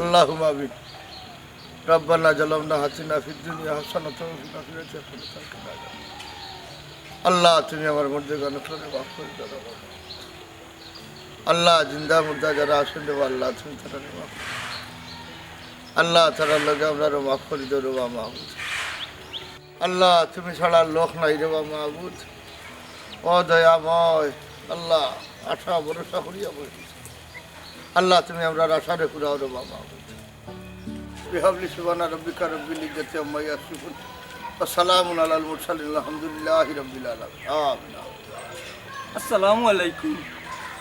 اللهم آمين ربنا ظلمنا حسنا في الدنيا حسنة وفي الآخرة حسنة وقنا عذاب আল্লাহ তুমি আমার মধ্যে গণফলে মাফ করে দাও আল্লাহ জিন্দা মুর্দা যারা আছেন দেবো আল্লাহ তুমি তারা মাফ আল্লাহ তারার লগে আমরা মাফ করে দেবো রে মাহবুদ আল্লাহ তুমি ছাড়া লোক নাই রে মাহবুদ ও দয়াময় আল্লাহ আশা ভরসা করিয়া বলি আল্লাহ তুমি আমরা আশারে কুড়াও রে মাহবুদ বিহাবলি সুবহানা রাব্বিকা রাব্বিল ইজ্জাতি আম্মা ইয়াসিফুন আসসালামু আলাল মুরসালিন আলহামদুলিল্লাহি রাব্বিল আলামিন আমিন আসসালামু আলাইকুম।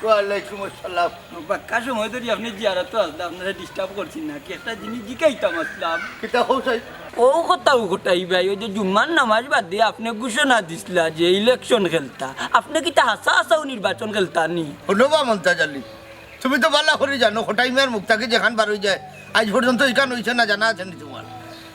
ওয়ালাইকুম আসসালাম। বাক্কা সময় ধরে আপনি জিয়ারত আসলে আপনারা ডিস্টার্ব করছেন না কি একটা জিনিস জিকাইতাম আসলাম কিতা হইছে ও কথাই ভাই ওই যে জুম্মার নামাজ বাদ দিয়ে আপনি ঘোষণা দিছিলা যে ইলেকশন খেলতা আপনি কি তা হাসা হাসাও নির্বাচন খেলতা নি হনবা মমতাজ আলী তুমি তো বালা করে জানো খোটাইমিয়ার মুক্তাকে যেখান বার হয়ে যায় আজ পর্যন্ত এখান হইছে না জানা আছে নি তোমার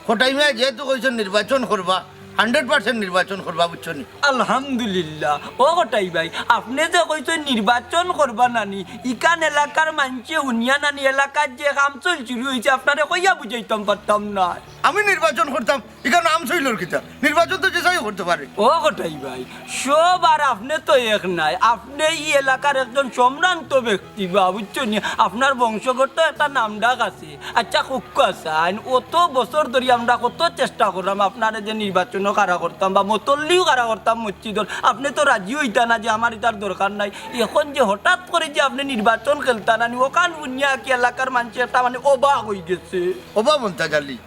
খোটাইমিয়া যেহেতু কইছো নির্বাচন করবা 100% নির্বাচন করবা বুঝছো নি আলহামদুলিল্লাহ ও কথাই ভাই আপনি যে কইছেন নির্বাচন করবা নানি ইকান এলাকার মানুষে হুনিয়া নানি এলাকার যে কাম চলছিল হয়েছে আপনারা কইয়া বুঝাইতাম পারতাম না আমি নির্বাচন করতাম এখানে নাম শৈলর কিতা নির্বাচন তো যে চাই করতে পারে ও কথাই ভাই সব আর আপনি তো এক নাই আপনি এই এলাকার একজন সম্ভ্রান্ত ব্যক্তি বা বুঝছো নি আপনার বংশগত একটা নাম ডাক আছে আচ্ছা কুক্কু আসান অত বছর ধরে আমরা কত চেষ্টা করলাম আপনারা যে নির্বাচনও কারা করতাম বা মতল্লিও কারা করতাম মসজিদর আপনি তো রাজি হইতা না যে আমার এটার দরকার নাই এখন যে হঠাৎ করে যে আপনি নির্বাচন খেলতা না ওখান বুনিয়া কি এলাকার মানুষ একটা মানে অবাক হয়ে গেছে ওবা মমতাজ আলী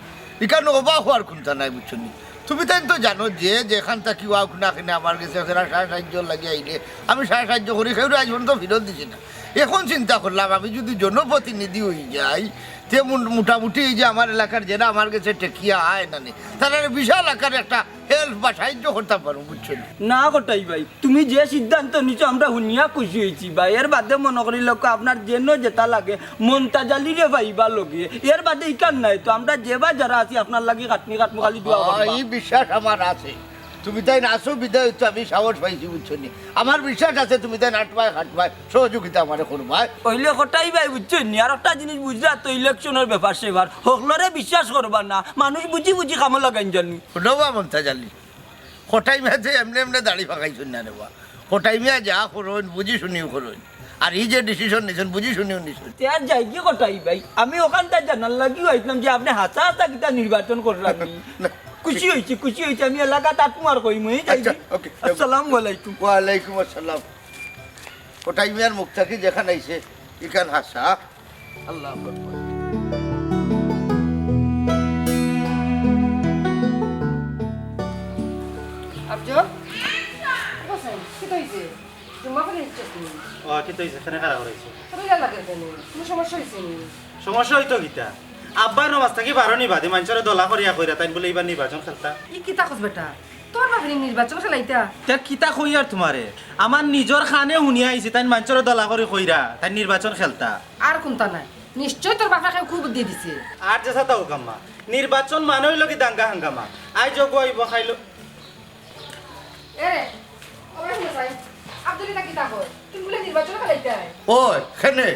এখানে অবাক হওয়ার কোনটা নাই বুঝছো নি তুমি তাই তো জানো যে যেখান থেকে ওয়াক না কিনে আমার কাছে সাহায্য লাগিয়ে আইলে আমি সাহায্য করি সেগুলো আজ পর্যন্ত ফেরত দিছি না এখন চিন্তা করলাম আমি যদি জনপ্রতিনিধি হয়ে যাই তে মোটামুটি এই যে আমার এলাকার যারা আমার কাছে টেকিয়া আয় না তারা বিশাল আকার একটা হেল্প বা সাহায্য করতে পারো বুঝছো না গোটাই ভাই তুমি যে সিদ্ধান্ত নিছো আমরা শুনিয়া খুশি হয়েছি ভাই এর বাদে মনে করি লোক আপনার যেন যেটা লাগে মমতাজ আলী রে ভাই বা লগে এর বাদে ইকান নাই তো আমরা যে বা যারা আছি আপনার লাগে কাটনি খালি দোয়া করবা এই বিশ্বাস আমার আছে তুমি তাই নাচো বিদায় তো আমি সাহস পাইছি বুঝছো নি আমার বিশ্বাস আছে তুমি তাই নাটবাই হাঁটবাই সহযোগিতা আমার করবাই ওইলে গোটাই ভাই বুঝছো নি আর একটা জিনিস বুঝলা তো ইলেকশনের ব্যাপার সেবার হকলরে বিশ্বাস করবা না মানুষ বুঝি বুঝি কামো লাগাইন জানি নবা মমতাজ আলী কোটাই মেয়েছে এমনি এমনি দাড়ি ফাঁকাইছেন না নেবা কোটাই মেয়ে যা করুন বুঝি শুনিও করুন আর এই যে ডিসিশন নিছেন বুঝি শুনিও নিছেন আর যাই কি গোটাই ভাই আমি ওখানটা জানার লাগিও হইতাম যে আপনি হাসা হাসা কিতা নির্বাচন করলাম খুশি হয়েছে আমি এলাকা তাৎমার কই মই আচ্ছা ওকে আসসালামু আলাইকুম ওয়ালাইকুম আসসালাম কোটাই মিয়ার মুখ থেকে যেখানে আইছে ইখান হাসা আল্লাহ আকবার আফজল বসেন কি কইছে তোমার কোন ইচ্ছা তুমি ও কি তো এখানে খারাপ হয়েছে তুমি যা লাগে কেন কোনো সমস্যা হইছে নি সমস্যা হইতো গীতা আব্বার নমাজ থাকি বারো নিবাদে মানুষের দলা করিয়া কইরা তাই বলে এইবার নির্বাচন খেলতা ই কি তাকস বেটা তোর বাপনি নির্বাচন খেলাইতা তার কিতা কই আর তোমারে আমার নিজর খানে শুনিয়া আইছে তাই মানুষের দলা করি কইরা তাই নির্বাচন খেলতা আর কোনটা নাই নিশ্চয় তোর বাপাকে খুব বুদ্ধি দিছে আর যে সাতা ওকাম্মা নির্বাচন মানে হইল কি দাঙ্গা হাঙ্গামা আই যোগ আইব খাইলো এ ওরে সাই আব্দুল কি তাকো তুমি বলে নির্বাচন খেলাইতা ওই খেনে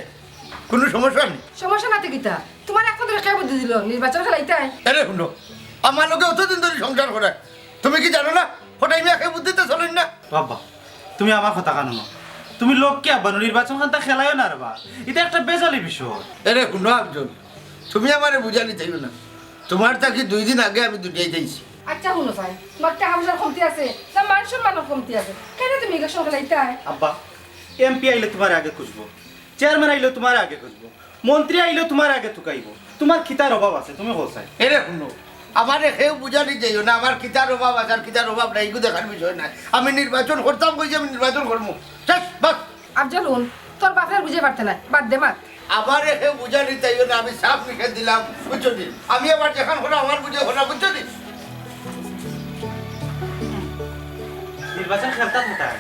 কোনো সমস্যা নেই সমস্যা নাতে কিতা তোমার এখন ধরে কে বুদ্ধি দিল নির্বাচন খেলাইতা আরে শুনো আমার লোকে অতদিন ধরে সংসার করে তুমি কি জানো না কোটাই মিয়া খেয়ে বুদ্ধিতে চলেন না বাবা তুমি আমার কথা কানো না তুমি লোককে আব্বা নির্বাচন খানটা খেলাইও না রে বা এটা একটা বেজালি বিষয় আরে শুনো একজন তুমি আমারে বুঝালি তাইও না তোমার তাকে 2 দিন আগে আমি দুটিয়াই যাইছি আচ্ছা শুনো সাই তোমার টাকা পয়সার কমতি আছে না মানুষের মানব কমতি আছে কেন তুমি ইলেকশন খেলাইতা আব্বা এমপি আইলে তোমার আগে খুঁজবো চেয়ারম্যান আইলে তোমার আগে খুঁজবো মন্ত্রী আইলে তোমার আগে তুকাইবো তোমার খিতার অভাব আছে তুমি হোসাই এরে শুনো আমার কেউ বুঝালি যাইও না আমার কিতার অভাব আছে আর কিতার অভাব নাই এগুলো দেখার বিষয় নাই আমি নির্বাচন করতাম কইছি আমি নির্বাচন করবো শেষ বাস আফজল তোর বাপের বুঝে পারতে না বাদ দে মা আমার কেউ বুঝালি যাইও না আমি সাফ লিখে দিলাম বুঝছো নি আমি আবার যেখান হলো আমার বুঝে হলো বুঝছো নি নির্বাচন খেলতা কোথায়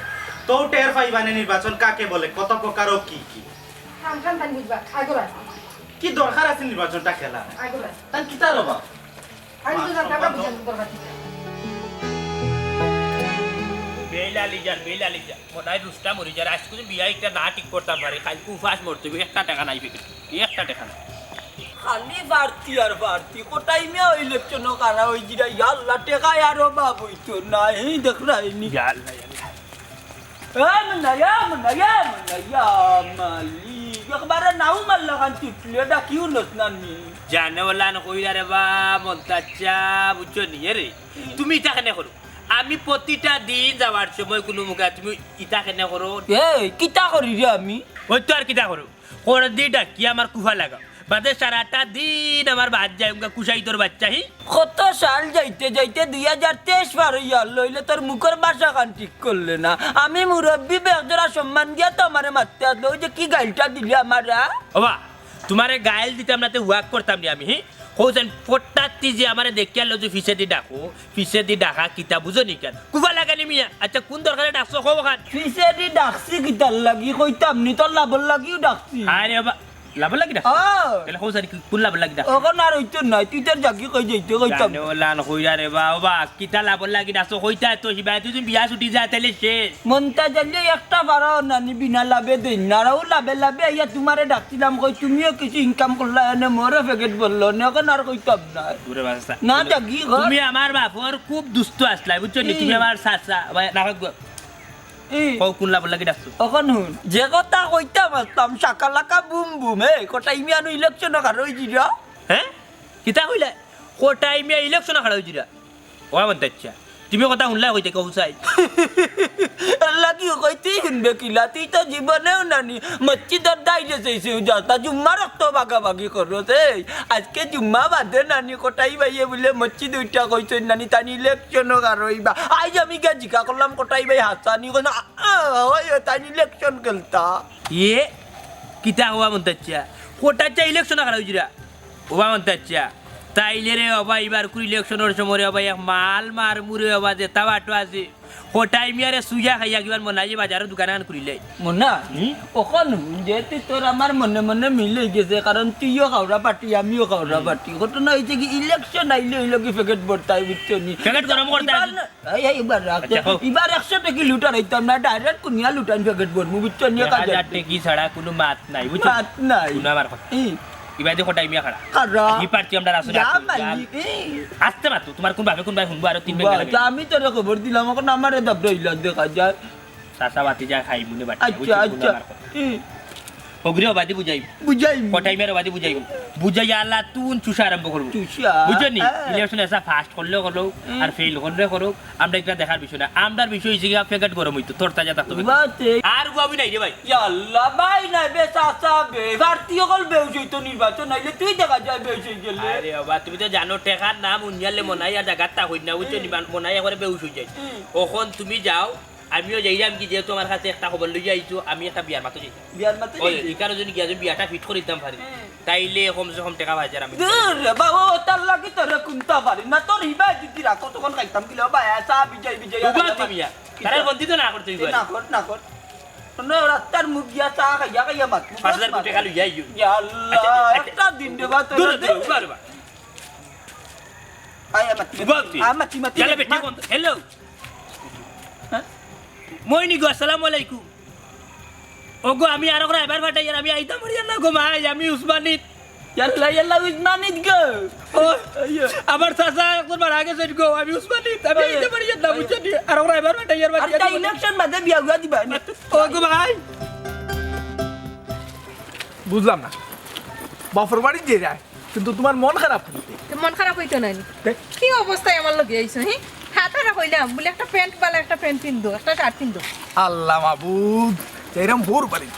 তো টের পাইবানে নির্বাচন কাকে বলে কত প্রকার ও কি কি খান খান তাই বুঝবা আগোলা কি দরকার আছে নির্বাচনটা খেলা আগোলা তার কি তার অভাব আমি তো জানতাম বুঝান তোর বাচ্চা বেলালি যান মনে হয় রুস্টা মরি যার আজকে বিয়া একটা না ঠিক করতাম পারি খালি কুফাস মরতে একটা টাকা নাই ফিকে একটা টাকা নাই খালি বাড়তি আর বাড়তি কোটাই মে ইলেকশন কারা হই জিরা আল্লাহ টেকায় আরো বাবু তো নাই দেখ রাইনি মালিক একবারে নাও মাল্লা খান টিপলে ডাকিও নসনানি জানে বলা নকইরা রে বা মন্তাচ্চা বুঝছো নি রে তুমি ইটা কেনে করো আমি প্রতিটা দিন যাওয়ার সময় কোনো মুখে তুমি ইটা কেনে করো এই কিতা করি রে আমি ওই তো আর কিটা করো কোন দি ডাকি আমার কুফা লাগা বাদে সারাটা দিন আমার বাদ যায় কুসাই তোর বাচ্চা হি কত সাল যাইতে যাইতে 2023 পার হইয়া লইলে তোর মুখের ভাষা কান ঠিক করলে না আমি মুরব্বী বেজরা সম্মান দিয়া তো আমারে মারতে আসলো ওই যে কি গাইলটা দিলে আমারা ওবা তোমারে গায়েল দিতাম না তো ওয়াক করতাম নি আমি হি হোসেন ফটাতি যে আমারে দেখিয়া লো যে ফিসে দি ডাকা কিতা বুঝো নি কেন কুফা লাগানি মিয়া আচ্ছা কোন দরকারে ডাকছো কব খান ফিসেরি ডাকছি কিতার লাগি কইতাম নি তোর লাভর লাগিও ডাকছি আরে বাবা লাভ লাগি ডাক তাহলে হোসেন কোন লাভ লাগি ডাক ওখন আর হইতো নাই তুই তোর জাগি কই যাইতে কইতাম জানে ওলা নকইরা রে বাবা কিতা লাভ লাগি ডাকছো কইতা তো হিবা তুই বিয়া ছুটি যা তাহলে শেষ মনটা জানলে একটা বারো নানি বিনা লাভে দেন না রাও লাভে লাভে ইয়া তোমারে ডাকছিলাম কই তুমিও কিছু ইনকাম করলা এনে মোরে ফেকেট বললো না এখন আর কইতাম না দূরে বাসা না জাগি ঘর তুমি আমার বাপর খুব দুষ্ট আসলা বুঝছো নি তুমি আমার সাসা না কোন লাভ লাগি ডাকছো এখন শুন যে কথা কইতাম আসতাম সাকালাকা বুম বুম হে কটা ইমি আনু ইলেকশন কার হই জিরা হ্যাঁ কিতা কইলা কোটাই মিয়া ইলেকশন খাড়া হইছিরা ও মন্তাচ্চা তুমি কথা শুনলা কইতে কউসাই লাগি কইতে শুনবে কিলা তুই তো জীবনেও নানি মসজিদর দাইলে চাইছে যাতা জুম্মা রক্ত বাগাবাগি করতে আজকে জুম্মা বাদে নানি কোটাই ভাইয়ে বলে মসজিদ উঠা কইছে নানি তানি ইলেকশন কার হইবা আজ আমি গা জিজ্ঞা করলাম কোটাই ভাই হাসানি কোন ওই তানি ইলেকশন খেলতা এ কিতা হওয়া মন্তাচ্চা কোটাচ্চা ইলেকশন খাড়া হইছিরা ও মন্তাচ্চা তাইলে রে বাবা এবার কুই ইলেকশনের সময় বাবা এক মাল মার মুরে বাবা যে তাবাটো আছে কোটাই মিয়ারে সুজা খাইয়া কিবার মনাই বাজারের দোকান করিলে মনা ওখন যে তুই তোর আমার মনে মনে মিলে গেছে কারণ তুইও খাওয়া পার্টি আমিও খাওয়া পার্টি ঘটনা হয়েছে কি ইলেকশন আইলে হইলো কি ফেকেট বর্তাই বুঝছো নি ফেকেট গরম করতে এবার এবার 100 টাকা লুটার হইতাম না ডাইরেক্ট কুনিয়া লুটান ফেকেট বর্মু বুঝছো নি কাজ কি ছাড়া কোনো মাত নাই বুঝছো বাত নাই কোনো আমার কথা এবার যে কোটাই মিয়া খাড়া কারা কি পার্টি আমরা আসলে যা মালিক আসতে মাত্র তোমার কোন ভাবে শুনবো আর 3 বেলা লাগে আমি তোর খবর দিলাম এখন আমারে দাবড় হইলা দেখা যায় সাসা বাতি যা খাই মুনে বাটি আচ্ছা আচ্ছা ওগরিও বাদি বুঝাই বুঝাই কোটাই মেরে বাদি বুঝাই বুঝাই আল্লাহ তুন চুষা আরম্ভ করব চুষা বুঝনি ইলেকশন এসা ফাস্ট করলে করলো আর ফেল করলে করো আমরা একটা দেখার বিষয় না আমরার বিষয় হইছে গিয়া ফেকেট গরম হইতো তোর তাজা থাকতো আর গুয়াবি নাই রে ভাই আল্লাহ ভাই না বে চাচা বে ভারতীয় কল বেউসই তো নির্বাচন নাইলে তুই দেখা যায় বেউসই গেলে আরে বাবা তুমি তো জানো টেকার নাম উনিয়ালে মনাই আর জায়গাটা হই না বুঝছো নিবান মনাই একবারে বেউস হই যায় ওখন তুমি যাও আমিও যাইলাম কি যেহেতু আমার কাছে একটা খবর লই যাইছো আমি একটা বিয়ার মাতো যাই বিয়ার মাতে ওই এখানে যদি গিয়া যদি বিয়াটা ফিট করে দিতাম পারি তাইলে কমসে কম টাকা বাজার আমি রে বাবা তার লাগি তোরে কুনতা পারি না তোর হিবা যদি রাখো তখন খাইতাম কিলো বা এসা বিজয় বিজয় তুমি তারা বন্দি তো না করতে না কর না রাস্তার মুখ গিয়া চা খাইয়া খাইয়া মাত 5000 কোটি খালি যাইও আল্লাহ একটা দিন দেবা তোর আয়া মাতি মাতি চলে বেটি কোন হ্যালো মইনি গো আসসালামু আলাইকুম ওগো আমি আর ওরা এবার ফাটাই আর আমি আইতা মরিয়া না গো ভাই আমি উসমানিত ইয়াল্লা ইয়াল্লা উসমানিত গো ও আমার চাচা একবার মারা গেছে গো আমি উসমানিত আমি আইতা মরিয়া না বুঝছি আর ওরা এবার ফাটাই আর আর তাই ইলেকশন বাদে বিয়া গুয়া দিবা ওগো ভাই বুঝলাম না বাপর বাড়ি যে যায় কিন্তু তোমার মন খারাপ মন খারাপ হইতো না কি অবস্থায় আমার লগে আইছো হি হাতারা কইলাম বলে একটা প্যান্ট বালা একটা প্যান্ট পিনদো একটা শার্ট পিনদো আল্লাহ মাবুদ এরম হোর বাড়ি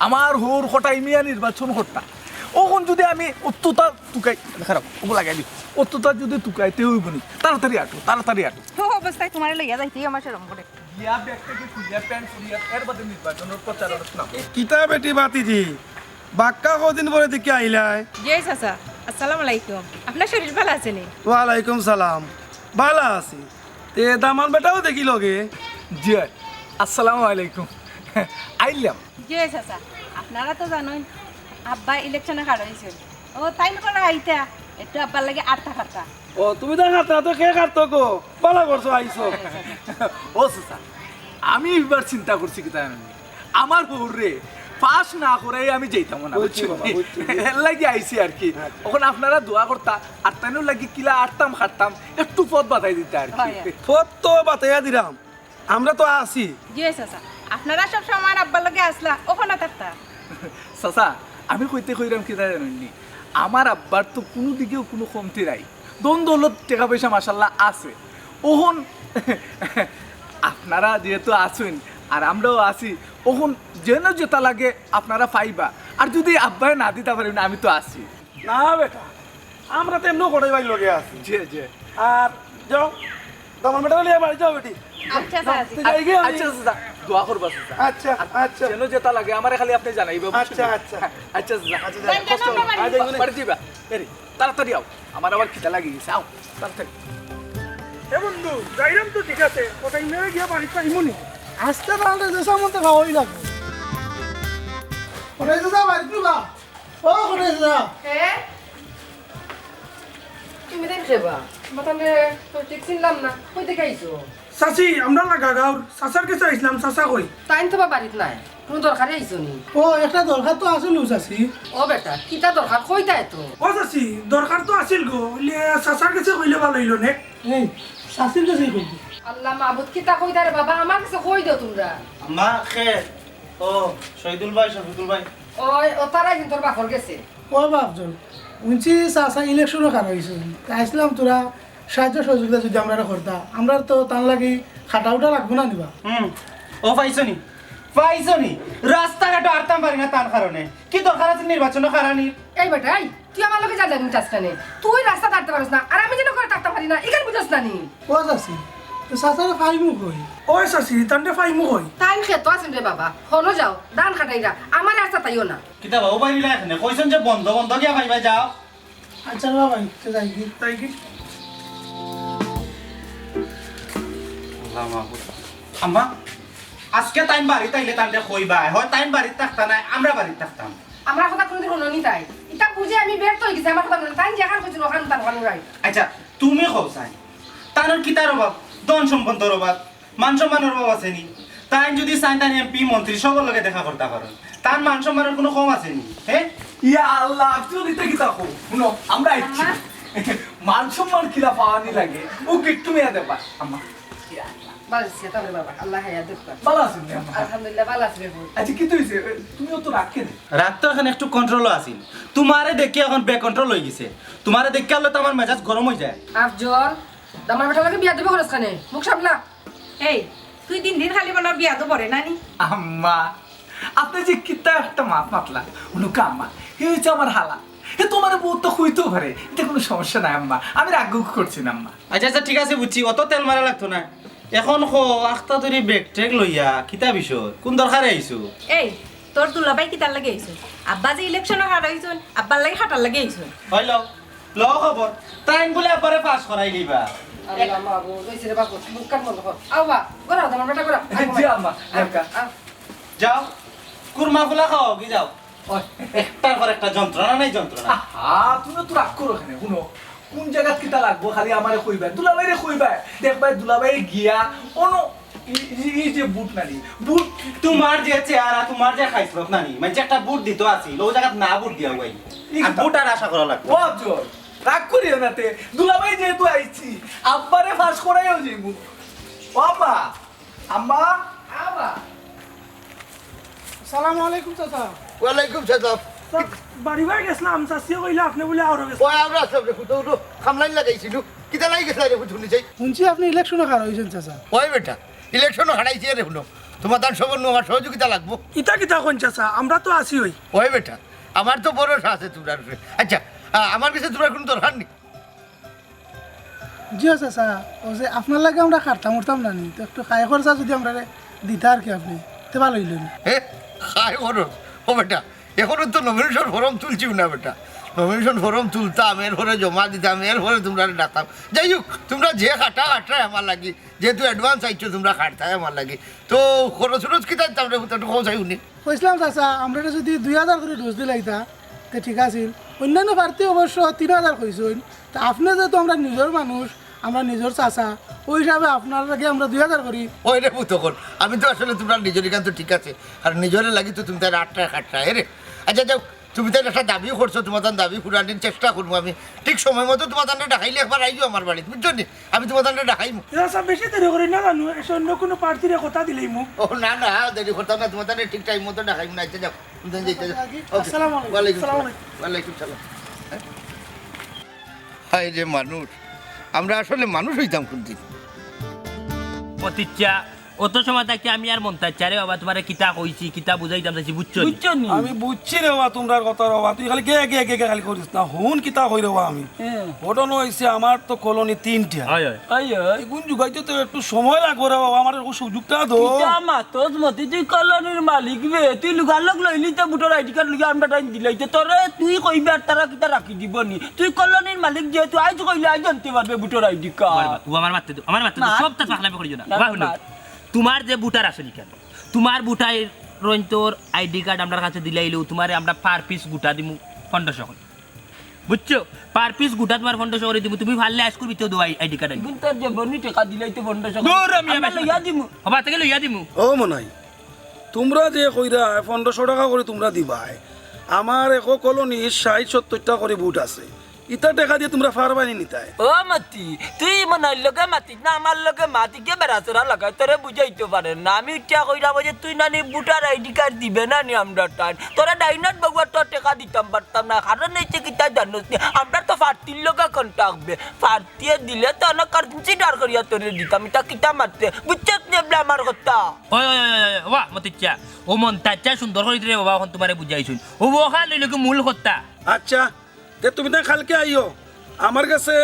আমার হোর হঠাই মিয়া নির্বাচন হট্টা ওখন যদি আমি অত্যতা টুকাই খারাপ ওগুলো লাগাই দিই অত্যতা যদি টুকাইতে হইব নি তাড়াতাড়ি আটো ও অবস্থায় তোমার লইয়া যাইতেই আমার সেরকম করে গিয়া ব্যাগ থেকে খুলিয়া প্যান্ট খুলিয়া এর বাদে নির্বাচনের প্রচারের নাম কিতা বেটি বাতিজি বাক্কা কদিন পরে দেখে আইলাই জি চাচা আসসালামু আলাইকুম আপনার শরীর ভালো আছে নি ওয়ালাইকুম সালাম ভালো আছি তে দামান বেটাও দেখি লগে জি আসসালামু আলাইকুম আইলাম জি চাচা আপনারা তো জানেন আব্বা ইলেকশনে খাড়া হয়েছিল ও তাই না আইতা একটু আব্বার লাগে আটটা খাট্টা ও তুমি তো খাতা তো কে খাতো গো ভালো করছো আইছো ও চাচা আমি এবার চিন্তা করছি কি তাই আমার হোর রে পাস না করে আমি যেতাম না বুঝছি বাবা, বুঝছি। এর লাগি আইছি আর কি ওখানে আপনারা দোয়া করতা আর তাইনের লাগি কিলা আটতাম খাটতাম একটু পথ বাতাই দিতে আর কি হয়। ফত তো বাতাইয়া দিলাম আমরা তো আছি জি চাচা আপনারা সব সময় আমার আব্বার লগে আসলা ওখানে থাকতা চাচা আমি কইতে কইরাম কি জানেননি আমার আব্বার তো কোনো দিকেও কোনো কমতি নাই দৌলত টাকা পয়সা মাসাল্লাহ আছে ওহন আপনারা যেহেতু আছেন আর আমরাও আছি ওহন যেন যেটা লাগে আপনারা পাইবা আর যদি আব্বাই না দিতে পারেন আমি তো আছি না বেটা আমরা তো এমনিও কটাই বাড়ি লগে আছি যে যে আর যাও তোমার বেটা লিয়ে বাড়ি যাও বেটি আচ্ছা চাচা তুই যাই গিয়ে আমি- আচ্ছা চাচা দোয়া করবা চাচা আচ্ছা আচ্ছা যেন যেটা লাগে আমার খালি আপনি জানাইবে আচ্ছা, আচ্ছা। আচ্ছা চাচা আচ্ছা, যাই, কষ্ট আমরা বাড়ি আয় দেখুন বাড়ি যাইবা এরি তাড়াতাড়ি আও আমার আবার খিদা লাগিয়ে গেছে আও তাড়াতাড়ি এ বন্ধু যাইরাম তো ঠিক আছে কোথায় মেরে গিয়ে বাড়ি পাইমুনি আসতে তাহলে দেশের মধ্যে খাওয়াই লাগবে কোথায় যা বাড়ি তুলা ও কোথায় যা তুমি দেখবা বাতানে তো ঠিক চিনলাম না কই দেখে আইছো চাচি আমরা লাগা গাঁর চাচার কাছে আইসলাম চাচা কই টাইম তো বাড়িত নাই কোনো দরকারে আইছো নি ও একটা দরকার তো আছে লো চাচি ও বেটা কিতা দরকার কইতা তো ও চাচি দরকার তো আছিল গো চাচার কাছে কইলে ভালো হইল নে এই চাচির কাছে কইবি আল্লাহ মাহবুদ কিতা কইতা রে বাবা আমার কাছে কই দিও তোমরা মা খে ও শহীদুল ভাই শফিকুল ভাই ওই ও তারাই কিন্তু তোর বাপর গেছে ও বাপজন উনছি চাষা ইলেকশনও খারাপ হয়েছে আসলাম তোরা সাহায্য সহযোগিতা যদি আমরা করতা আমরা তো তার লাগি খাটা উঠা লাগবো না নিবা ও পাইছনি পাইছনি রাস্তাঘাটে আরতাম পারি না তার কারণে কি দরকার আছে নির্বাচন কারানির এই বেটা এই তুই আমার লগে যা জানি চাষখানে তুই রাস্তা কাটতে পারিস না আর আমি যেন করে থাকতে পারি না এখানে বুঝছ না নি ও চাষি তো চাষারে ফাইমু কই ওই চাচি তান্ডে ফাইমু কই টাইম খেতো আছেন রে বাবা হনো যাও ধান খাটাইরা আমার রাস্তা তাইও না কিতা বাবু বাইরিলা এখানে কইছন যে বন্ধ বন্ধ গিয়া ভাইবা যাও আচ্ছা বাবা তো যাই কি তাই কি আম্মা আজকে টাইম বাড়ি তাইলে তান্ডে কইবা হয় টাইম বাড়িতে থাকতা নাই আমরা বাড়িতে থাকতাম আমার কথা কোনোদিন হলো নি তাই ইটা বুঝে আমি ব্যর্থ হয়ে গেছি আমার কথা বলে তাই যেখান কইছিল ওখান তার ওখানে রাই আচ্ছা তুমি কওসাই তানোর কিতার অভাব ধন সম্পদের অভাব মান সম্মানের অভাব আছে নি তাই যদি চাই তাই এমপি মন্ত্রী সকল লগে দেখা করতে পারেন তার মান সম্মানের কোনো কম আছে নি হ্যাঁ ইয়া আল্লাহ আপনি কি তাকো শুনো আমরা আইছি মান সম্মান কিলা পাওয়ানি লাগে ও কিট্টু মেয়া দেবা আম্মা ইয়া আল্লাহ বালছি তাহলে বাবা আল্লাহ হায়াত দেখ ভালো আছেন নি আম্মা আলহামদুলিল্লাহ ভালো আছে রে আচ্ছা কি তুইছে তুমিও তো রাখকে দে রাত তো এখন একটু কন্ট্রোল আছিল তোমারে দেখি এখন বে কন্ট্রোল হয়ে গেছে তোমারে দেখে আলো তো আমার মেজাজ গরম হয়ে যায় আফজল আমার বেটা লাগে বিয়া দেবে খরচ খানে মুখ সামলা এই তুই দিন দিন খালি বানার বিয়া তো পড়ে নানি আম্মা আপনি যে কিতা একটা মাত মাতলা উনুকা আম্মা এই হচ্ছে আমার হালা এ তোমার বউ তো হইতেও পারে এটা কোনো সমস্যা নাই আম্মা আমি রাগ করছি না আম্মা আচ্ছা আচ্ছা ঠিক আছে বুঝছি অত তেল মারা লাগতো না এখন কো আখতা ধরি ব্রেক ট্রেক লইয়া কিতা বিষয় কোন দরকারে আইছো এই তোর দুলাভাই কি তার লাগে আইছো আব্বা যে ইলেকশনে হারাইছন আব্বার লাগে হাঁটার লাগে আইছো হইল ল খবর তাইন বলে আবারে পাস করাই দিবা আল্লাহ মাহবুব লইছে রে বাবু মুখ কাট বন্ধ কর আও বা গরা আমার বেটা গরা জি আম্মা দেখা যাও কুরমা ফুলা খাও কি যাও একটার পর একটা যন্ত্রণা নাই যন্ত্রণা আহা তুমি তো রাগ করো এখানে শুনো কোন জায়গা কিতা লাগবো খালি আমারে কইবা দুলাভাইরে কইবা দেখবাই দুলাভাই গিয়া অন এই যে বুট নানি বুট তোমার যে চেহারা তোমার যে খাইছলত নানি মানে একটা বুট দিত আছিল ও জায়গা না বুট দিয়া গাই আর বুট আর আশা করা লাগবে ও জোর রাগ করিও না তে দুলাভাই যেহেতু আইছি আব্বারে ফাঁস করাইও যাইব ও আম্মা আম্মা আবা সালামু আলাইকুম চাচা ওয়ালাইকুম সালাম বাড়ি বাড়ি গেছিলাম চাচিয়ে কইলে আপনি বলে আরো গেছে ওই আমরা সব রে ফুটো উঠো খামলাইন লাগাইছিল কিতা লাগি গেছিল রে ফুটুনি চাই শুনছি আপনি ইলেকশনও খারাপ হয়েছেন চাচা ওই বেটা ইলেকশনও হারাইছি রে শুনো তোমার তার সবর আমার সহযোগিতা লাগবো ইটা কিতা কোন চাচা আমরা তো আছি ওই ওই বেটা আমার তো ভরসা আছে তোমার উপরে আচ্ছা আমার কাছে তোমার কোনো দরকার নেই জিও চাচা ও যে আপনার লাগে আমরা খাটতাম উঠতাম না নি তো একটু খাই খরচা যদি আমরা দিতে আর কি আপনি তো ভালো হইল নি হ্যাঁ খাই খরচ ও বেটা এখনো তো নমিনেশন ফর্ম তুলছিও না বেটা নমিনেশন ফর্ম তুলতাম এরপরে জমা দিতাম এরপরে তোমরা ডাকতাম যাই হোক তোমরা যে খাটা খাটাই আমার লাগি যেহেতু অ্যাডভান্স আইছো তোমরা খাটতাই আমার লাগি তো খরচ খরচ কি তাই তোমরা একটু খরচ আইনি কইছিলাম চাচা আমরা যদি 2000 করে ডোজ দিলাইতা তো ঠিক আছিল অন্যান্য প্রার্থী অবশ্য 3000 কইছেন তা আপনি যেহেতু আমরা নিজের মানুষ আমরা নিজের চাচা ওই হিসাবে আপনার লাগে আমরা 2000 করি। ওই রে তখন আমি তো আসলে তোমরা নিজের গান তো ঠিক আছে, আর নিজের লাগি তো তুমি তার 8 টাকা 8 টাকা রে। আচ্ছা যাও, তুমি তার একটা দাবিও করছো, তোমার দাবি পুরানোর চেষ্টা করবো আমি। ঠিক সময় মতো তোমার দানটা ডাকাইলে একবার আইও আমার বাড়িতে, বুঝছো নি? আমি তোমার দানটা ডাকাইমু। চাচা বেশি দেরি করি না জানো, এসে অন্য কোনো প্রার্থীর কথা দিলেই মুখ। ও না না, দেরি করতাম না, তোমার দানে ঠিক টাইম মতো ডাকাইমু না। আচ্ছা যাও, তুমি যেতে যাও। আসসালামু আলাইকুম। ওয়ালাইকুম আসসালামু সালাম। ওয়ালাইকুম সালাম। হাই যে মানুষ, আমরা আসলে মানুষ হইতাম কোনদিন। অতিচ্ছা অত সময় থাকতে আমি আর মন চাচ্ছা রে বাবা তোমার কিতা কইছি কিতা বুঝাইতাম চাইছি বুঝছো নি? বুঝছো নি? আমি বুঝছি রে বাবা তোমরার কথা রে বাবা, তুই খালি গে গে গে গে খালি করিস না, হুন কিতা কই রে বাবা আমি। ঘটনা হইছে আমার তো কলোনি 3টা। হয় হয় আই আই এগুন যুগাইতে তো একটু সময় লাগবে রে বাবা, আমার একটু সুযোগটা দো। কিতা মাতজ মতি তুই কলোনির মালিক বে, তুই লুগার লোক লইলি তো বুটোর আইডি কার্ড লুগা আমরা টাইম দিলাইতে তোরে তুই কইবে আর তারা কিতা রাখি দিব নি? তুই কলোনির মালিক যেহেতু আইজ কইলে আইজ জানতে পারবে বুটোর আইডি কার্ড। ও আমার মারতে দো, আমার মারতে দো, মার। সব তা পাখলামি করিও না। না, বাবা শুনো, মার। তোমার যে বুটার আছে নি কেন, তোমার বুটাই রইন তোর আইডি কার্ড আমার কাছে দিলাইলো, তোমারে আমরা পার পিস গুটা দিমু 1500 করে, বুঝছো? পার পিস গুটা তোমার 1500 করে দিমু, তুমি ভাললে আইস করবি তো দো আইডি কার্ড। কিন্তু তোর যে বনি টাকা দিলাইতে 1500 দূর আমি আমরা লইয়া দিমু। হবা থেকে লইয়া দিমু। ও মনাই তোমরা যে কইরা 1500 টাকা করে তোমরা দিবাই, আমার একো কলোনি 60-70টা করে বুট আছে, ইটা টাকা দিয়ে তোমরা পারবানি নিতাই। ও মাতি তুই মনার লগে মাতি না আমার লগে মাতি কে বেড়াচরা লাগাই তোরে বুঝাইতে পারে না। আমি ইটা কইরা যে তুই নানি বুটার আইডি কার্ড দিবে না নি আমরা টাইম তোরা ডাইনাট বাগুয়ার তোর টাকা দিতাম পারতাম না, কারণ এই কিতা জানোস নি আমরা তো পার্টির লগে কন্টাক্টবে, পার্টিয়ে দিলে তো না কনসিডার করিয়া তোরে দিতাম, এটা কিতা মারতে বুঝছস নি বলে আমার কথা। ওই ওই ওই বাবা মতিচ্ছা ও মন তাচ্চা সুন্দর করে দিলে বাবা এখন তোমারে বুঝাইছুন ও বখা লইলে কি মূল কথা। আচ্ছা তে তুমি তো কালকে আইও, আমার কাছে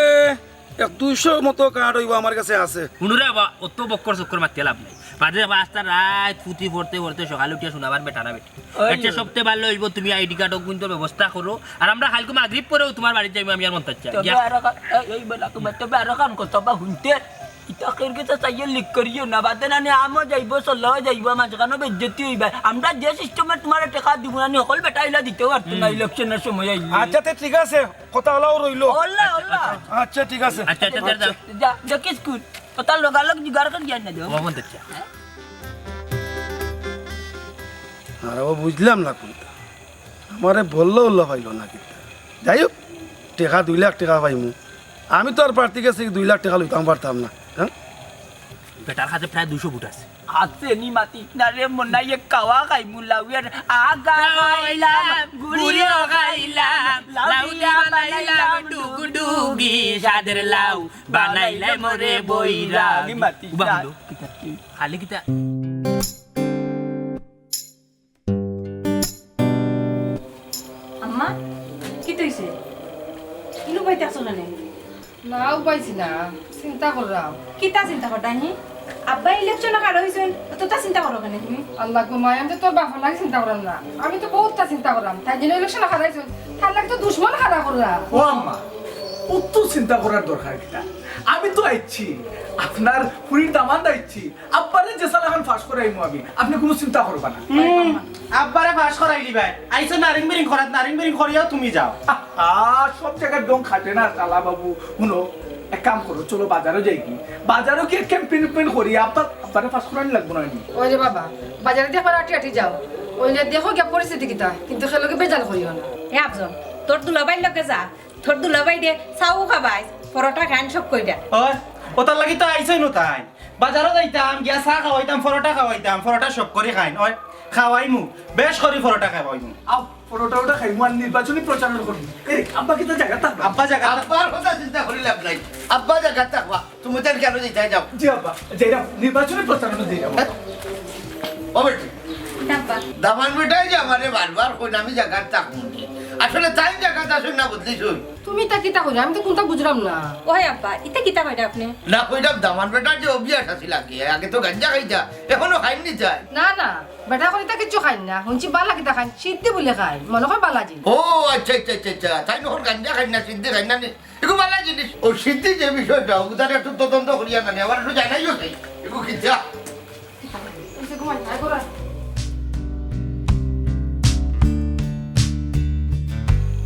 200 মতো কার্ড হইব আমার কাছে আছে। শুনুরে বাবা অত বক্কর চক্কর মারতে লাভ নাই, বাজে রাস্তা রাত ফুটি পড়তে পড়তে সকালে উঠিয়া শোনাবার বেটা না বেটা। আচ্ছা সবচেয়ে ভালো হইব তুমি আইডি কার্ড কিন্তু ব্যবস্থা করো, আর আমরা কালকে মাগরিব পরেও তোমার বাড়িতে যাইব আমি আর মন তাচ্চা। তবে এই বেলা তো তবে আর কাম করতে বা হুনতে ইটা করকে তো চাইয়ে লিক করিও না, বাদে না নি আমও যাইব সল্লাহ যাইব মাঝখানে বেজ্জতি হইবা। আমরা যে সিস্টেমে তোমার টাকা দিব না নি সকল বেটা ইলা দিতেও পারতো না ইলেকশনের সময় আইলে। আচ্ছা তে ঠিক আছে, কথা হলাও রইলো। ওল্লা ওল্লা আচ্ছা ঠিক আছে। আচ্ছা আচ্ছা দাও যা যা কিস কুট ওটা লগালগ জিগার কর জ্ঞান না দেও। বাবা মন তাচ্চা আর ও বুঝলাম না কোনটা, আমারে বললো উল্লা পাইল না কিন্তু। যাই হোক টাকা 2 লাখ টাকা পাইমু, আমি তো আর প্রার্থী কাছে 2 লাখ টাকা লইতাম পারতাম না। হ্যাঁ বেটার কাছে প্রায় 200 ফুট আছে। হাতে নি মাতি না রে মনা এক কাওয়া খাই মুলাউয়ার আগা গাইলাম গুড়িও গাইলাম লাউ দিয়া বানাইলাম ডুগডুগি সাদের লাউ বানাইলাই মরে বইরা নি মাতি উবা হলো খালি কিতা আম্মা কি তৈছে ইনু বাইতে আসো না না উপাইছি না, চিন্তা করলাম। কিতা চিন্তা করতা হি আব্বা ইলেকশনে কাড় হইছেন তো তা চিন্তা করো কেন তুমি? আল্লাহ গো মায়, আমি তো তোর বাপর লাগে চিন্তা করলাম না, আমি তো বহুতটা চিন্তা করলাম। তাই জন্য ইলেকশন হারাইছো, তার লাগে তো দুশ্মন হারা করলা। ও আম্মা অত চিন্তা করার দরকার কিটা? আমি তো আইছি আপনার পুরীর দামান দাইছি, আব্বারে যে সালা এখন ফাঁস করে আইমু আমি, আপনি কোনো চিন্তা করবা না। আব্বারে পাস করাইলি ভাই, আইছো নারিং বিরিং করাত, নারিং বিরিং করিয়াও তুমি যাও। সব জায়গায় ডং খাটে না শালা বাবু। শুনো এক কাম করো, চলো বাজারে যাই কি, বাজারও কি ক্যাম্পেইন করি, আব্বারে ফাঁস করানি লাগবো না নি? ওই রে বাবা বাজারে দিয়ে আটি আটি যাও, ওইলে দেখো গিয়া পরিস্থিতি কিতা, কিন্তু খেলোকে বেজাল করিও না। এ আফজল তোর দুলাবাই লগে যা, তোর দুলাবাই দে চাও খাবাই পরোটা খান সব কইরা। ওই ওটার লাগি তো আইছই নো তাই, বাজারও যাইতাম গিয়া চা খাওয়াইতাম, পরোটা খাওয়াইতাম, পরোটা সব করে খাইন। ওই খাওয়াইমু বেশ করি পরোটা খাওয়াইমু। আও পরোটা ওটা খাইমু আর নির্বাচনী প্রচার করবি। এই আব্বা কি তো জায়গা থাকবে? আব্বা জায়গা আব্বার কথা চিন্তা করি লাভ নাই, আব্বা জায়গা থাকবা, তুমি তার কেন যেতে যাও? জি আব্বা যাইরাম নির্বাচনী প্রচারণা যাইরাম। ও বেটি আব্বা দামান বেটাই যে আমারে বারবার কই আমি জায়গা থাকবো, আসলে তাই জায়গা আসুন না বদলিস তুমি তা কিতা করি, আমি তো কোনটা বুঝলাম না। ওই আব্বা ইতা কিতা কইরা আপনি? না কইলাম দামান বেটার যে অভ্যাস আছিল আগে তো গাঞ্জা খাইতা, এখনো খাইনি যায়। না না বেটা করে তা কিছু খাই না, শুনছি বালা কিতা খাই, সিদ্ধি বলে খাই, মনে হয় বালাজি। ও আচ্ছা আচ্ছা আচ্ছা আচ্ছা, তাই নহল গাঞ্জা খাই না, সিদ্ধি খাই না, এগুলো ভালো জিনিস। ও সিদ্ধি যে বিষয়টা ওদের একটু তদন্ত করিয়া না, আবার একটু জানাইও তাই এগুলো খিচা।